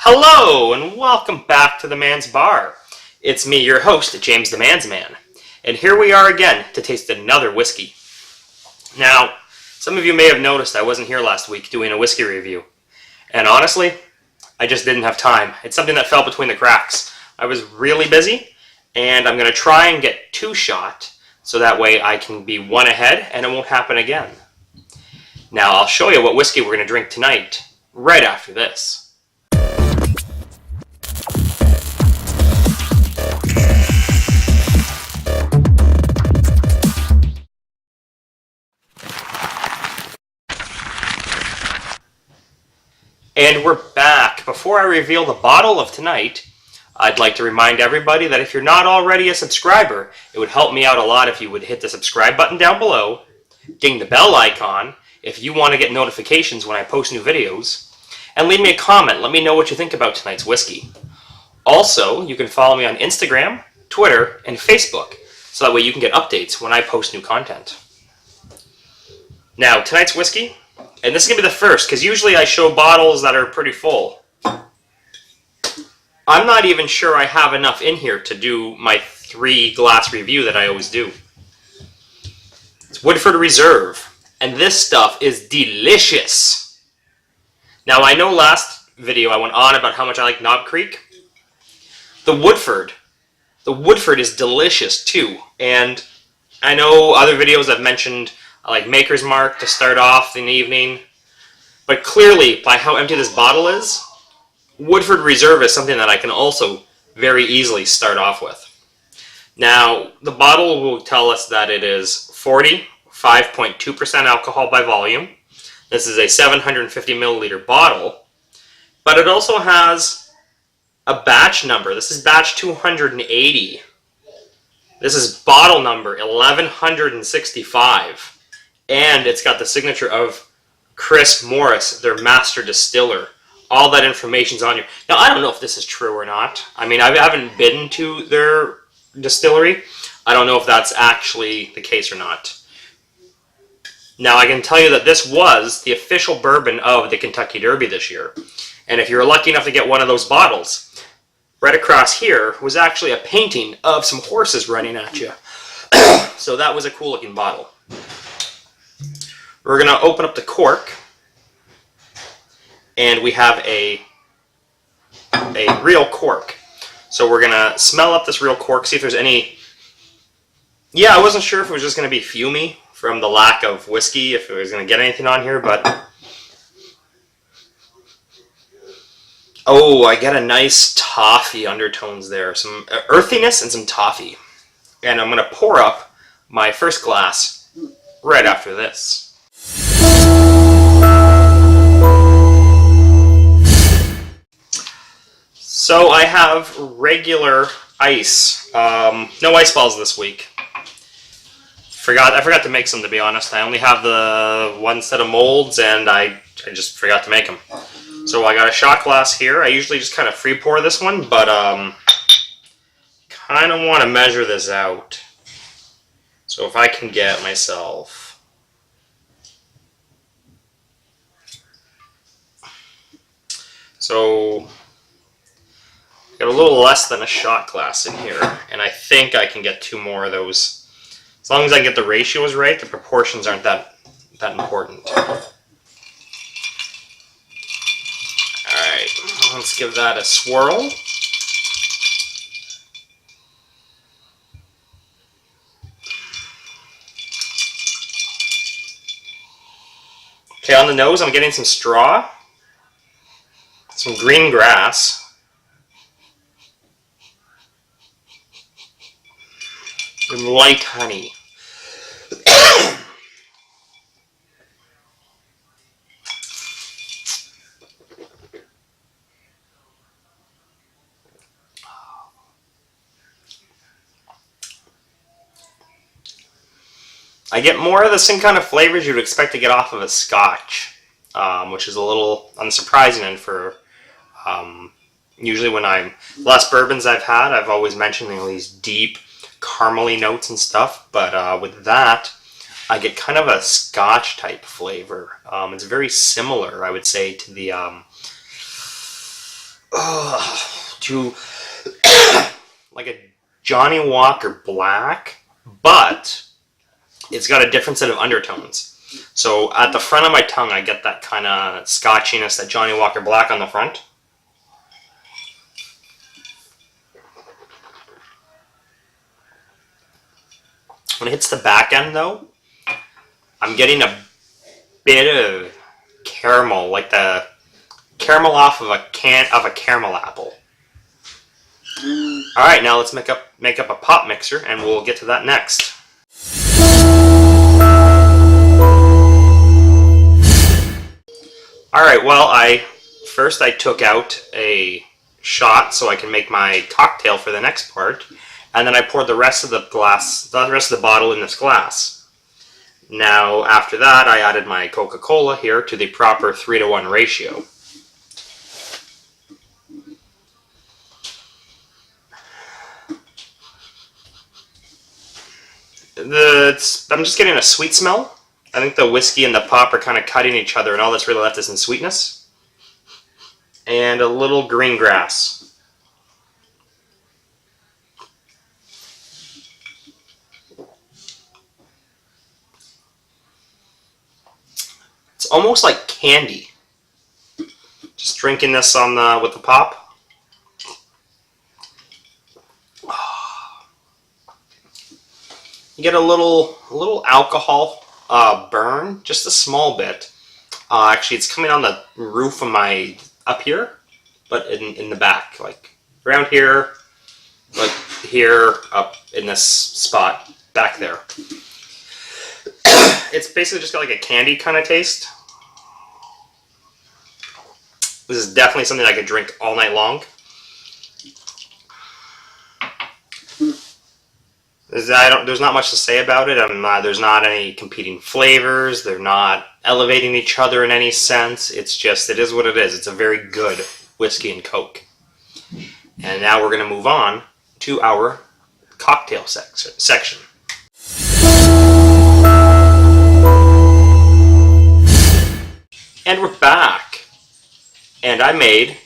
Hello and welcome back to the Man's Bar. It's me, your host, James the Man's Man, and here we are again to taste another whiskey. Now, some of you may have noticed I wasn't here last week doing a whiskey review, and honestly, I just didn't have time. It's something that fell between the cracks. I was really busy, and I'm going to try and get two shot so that way I can be one ahead and it won't happen again. Now, I'll show you what whiskey we're going to drink tonight, right after this. And we're back. Before I reveal the bottle of tonight, I'd like to remind everybody that if you're not already a subscriber, it would help me out a lot if you would hit the subscribe button down below, ding the bell icon if you want to get notifications when I post new videos, and leave me a comment. Let me know what you think about tonight's whiskey. Also, you can follow me on Instagram, Twitter, and Facebook, so that way you can get updates when I post new content. Now, tonight's whiskey, and this is going to be the first, because usually I show bottles that are pretty full. I'm not even sure I have enough in here to do my 3-glass review that I always do. It's Woodford Reserve, and this stuff is delicious. Now, I know last video I went on about how much I like Knob Creek. The Woodford is delicious too, and I know other videos I've mentioned I like Maker's Mark to start off in the evening, but clearly, by how empty this bottle is, Woodford Reserve is something that I can also very easily start off with. Now, the bottle will tell us that it is 45.2% alcohol by volume. This is a 750 milliliter bottle, but it also has a batch number. This is batch 280. This is bottle number 1165. And it's got the signature of Chris Morris, their master distiller. All that information's on here. Now, I don't know if this is true or not. I mean, I haven't been to their distillery. I don't know if that's actually the case or not. Now, I can tell you that this was the official bourbon of the Kentucky Derby this year. And if you're lucky enough to get one of those bottles, right across here was actually a painting of some horses running at you. So that was a cool looking bottle. We're going to open up the cork, and we have a real cork. So we're going to smell up this real cork, see if there's any... Yeah, I wasn't sure if it was just going to be fumy from the lack of whiskey, if it was going to get anything on here, but... Oh, I get a nice toffee undertones there. Some earthiness and some toffee. And I'm going to pour up my first glass right after this. So I have regular ice. No ice balls this week. I forgot to make some, to be honest. I only have the one set of molds, and I just forgot to make them. So I got a shot glass here. I usually just kind of free pour this one, but kind of want to measure this out. So if I can get myself... So, got a little less than a shot glass in here, and I think I can get 2 more of those. As long as I get the ratios right, the proportions aren't that important. Alright, let's give that a swirl. Okay, on the nose I'm getting some straw. Some green grass, and light honey. I get more of the same kind of flavors you'd expect to get off of a Scotch, which is a little unsurprising, and for usually when last bourbons I've had, I've always mentioned these deep caramely notes and stuff, but with that, I get kind of a Scotch type flavor. It's very similar, I would say, to the to like a Johnny Walker Black, but it's got a different set of undertones. So at the front of my tongue, I get that kind of scotchiness, that Johnny Walker Black on the front. When it hits the back end, though, I'm getting a bit of caramel, like the caramel off of a caramel apple. All right, now let's make up a pop mixer, and we'll get to that next. All right, well, first I took out a shot so I can make my cocktail for the next part, and then I poured the rest of the bottle in this glass. Now, after that, I added my Coca-Cola here to the proper 3-to-1 ratio. I'm just getting a sweet smell. I think the whiskey and the pop are kind of cutting each other, and all that's really left is some sweetness. And a little green grass. It's almost like candy. Just drinking this with the pop. You get a little alcohol burn, just a small bit. Actually, it's coming on the roof of my up here, but in the back, like around here, like here, up in this spot back there. It's basically just got like a candy kind of taste. This is definitely something I could drink all night long. There's not much to say about it. There's not any competing flavors. They're not elevating each other in any sense. It is what it is. It's a very good whiskey and Coke. And now we're going to move on to our cocktail section. And we're back. And I made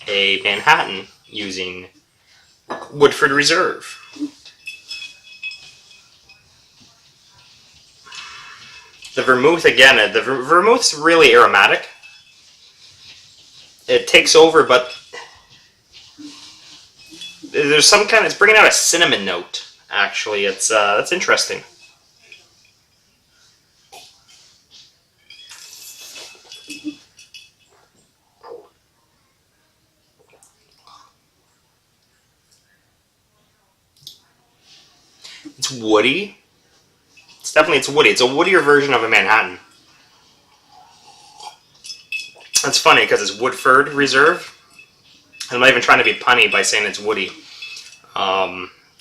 a Manhattan using Woodford Reserve. The vermouth, again, the vermouth's really aromatic. It takes over, but there's some kind of, it's bringing out a cinnamon note, actually. That's interesting. It's woody. It's woody. It's a woodier version of a Manhattan. That's funny because it's Woodford Reserve. I'm not even trying to be punny by saying it's woody.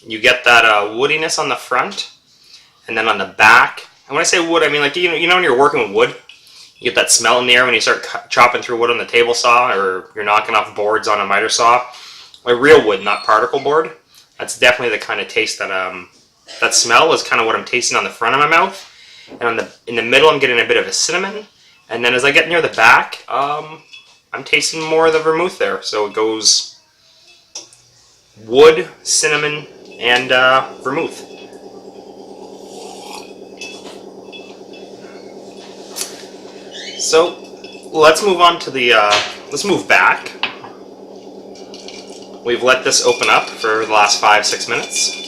You get that woodiness on the front, and then on the back. And when I say wood, I mean like you know when you're working with wood, you get that smell in the air when you start chopping through wood on the table saw, or you're knocking off boards on a miter saw. Like real wood, not particle board. That's definitely the kind of taste that smell is kind of what I'm tasting on the front of my mouth, and in the middle I'm getting a bit of a cinnamon, and then as I get near the back, I'm tasting more of the vermouth there. So it goes wood, cinnamon, and vermouth. So let's move on to let's move back. We've let this open up for the last 5-6 minutes.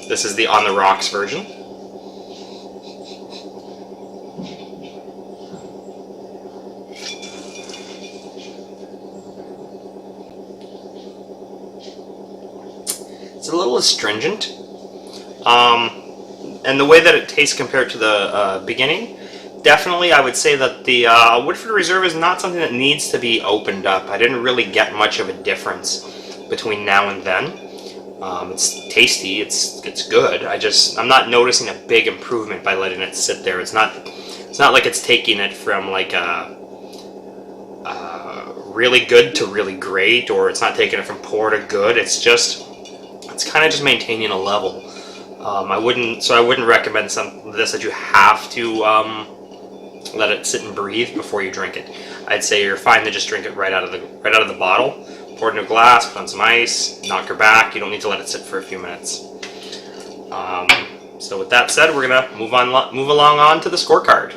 This is the On the Rocks version. It's a little astringent. And the way that it tastes compared to the beginning, definitely I would say that the Woodford Reserve is not something that needs to be opened up. I didn't really get much of a difference between now and then. It's tasty, it's good. I'm not noticing a big improvement by letting it sit there. It's not like it's taking it from like a really good to really great, or it's not taking it from poor to good. It's kind of just maintaining a level. I wouldn't recommend this that you have to let it sit and breathe before you drink it. I'd say you're fine to just drink it right out of the bottle. Pour it in a glass, put on some ice, knock her back. You don't need to let it sit for a few minutes. So with that said, we're gonna move along on to the scorecard.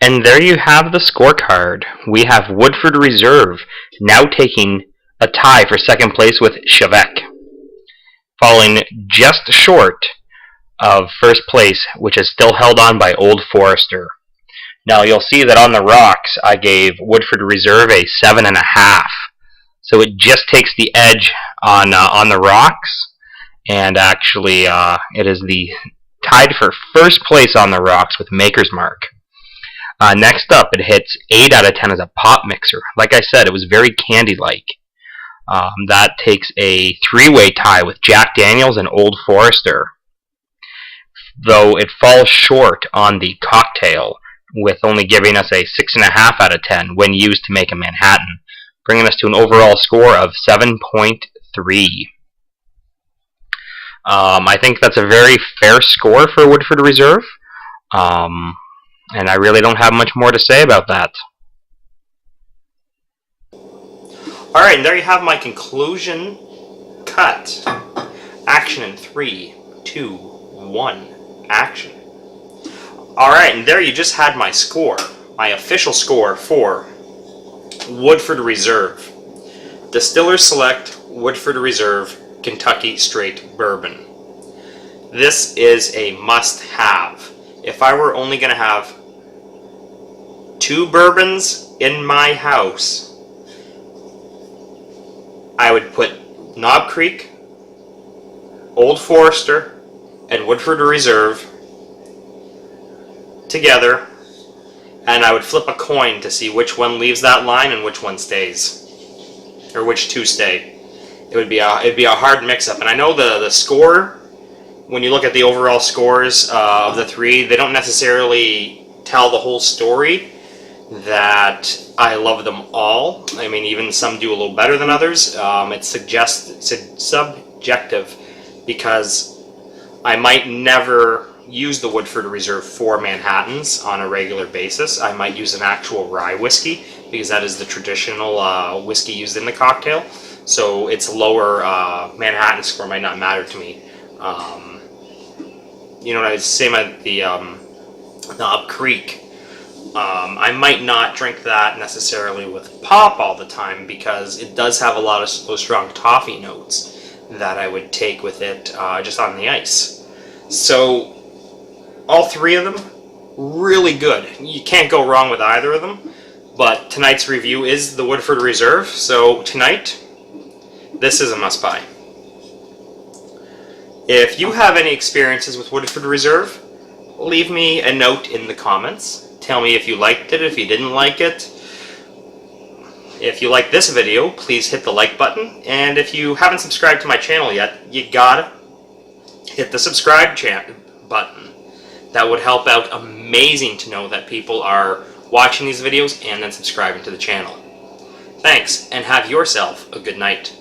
And there you have the scorecard. We have Woodford Reserve now taking a tie for second place with Chevek, falling just short of first place, which is still held on by Old Forester. Now you'll see that on the rocks I gave Woodford Reserve a 7.5, so it just takes the edge on the rocks, and actually it is tied for first place on the rocks with Maker's Mark. Next up, it hits 8 out of 10 as a pop mixer. Like I said, it was very candy-like. That takes a 3-way tie with Jack Daniels and Old Forester, though it falls short on the cocktail, with only giving us a 6.5 out of 10 when used to make a Manhattan, bringing us to an overall score of 7.3. I think that's a very fair score for Woodford Reserve. And I really don't have much more to say about that. Alright, and there you have my conclusion cut. Action in 3, 2, 1, action. Alright, and there you just had my score. My official score for Woodford Reserve. Distillers Select Woodford Reserve Kentucky Straight Bourbon. This is a must-have. If I were only going to have 2 bourbons in my house, I would put Knob Creek, Old Forester, and Woodford Reserve together, and I would flip a coin to see which one leaves that line and which one stays, or which 2 stay. It'd be a hard mix-up, and I know the score. When you look at the overall scores of the 3, they don't necessarily tell the whole story. That I love them all. I mean, even some do a little better than others. It's subjective, because I might never use the Woodford Reserve for Manhattans on a regular basis. I might use an actual rye whiskey, because that is the traditional whiskey used in the cocktail. So its lower Manhattan score might not matter to me. You know what I was saying about the Knob Creek. I might not drink that necessarily with pop all the time, because it does have a lot of those strong toffee notes that I would take with it just on the ice. So all 3 of them, really good. You can't go wrong with either of them. But tonight's review is the Woodford Reserve, so tonight, this is a must-buy. If you have any experiences with Woodford Reserve, leave me a note in the comments. Tell me if you liked it, if you didn't like it. If you like this video, please hit the like button. And if you haven't subscribed to my channel yet, you gotta hit the subscribe button. That would help out amazing to know that people are watching these videos and then subscribing to the channel. Thanks, and have yourself a good night.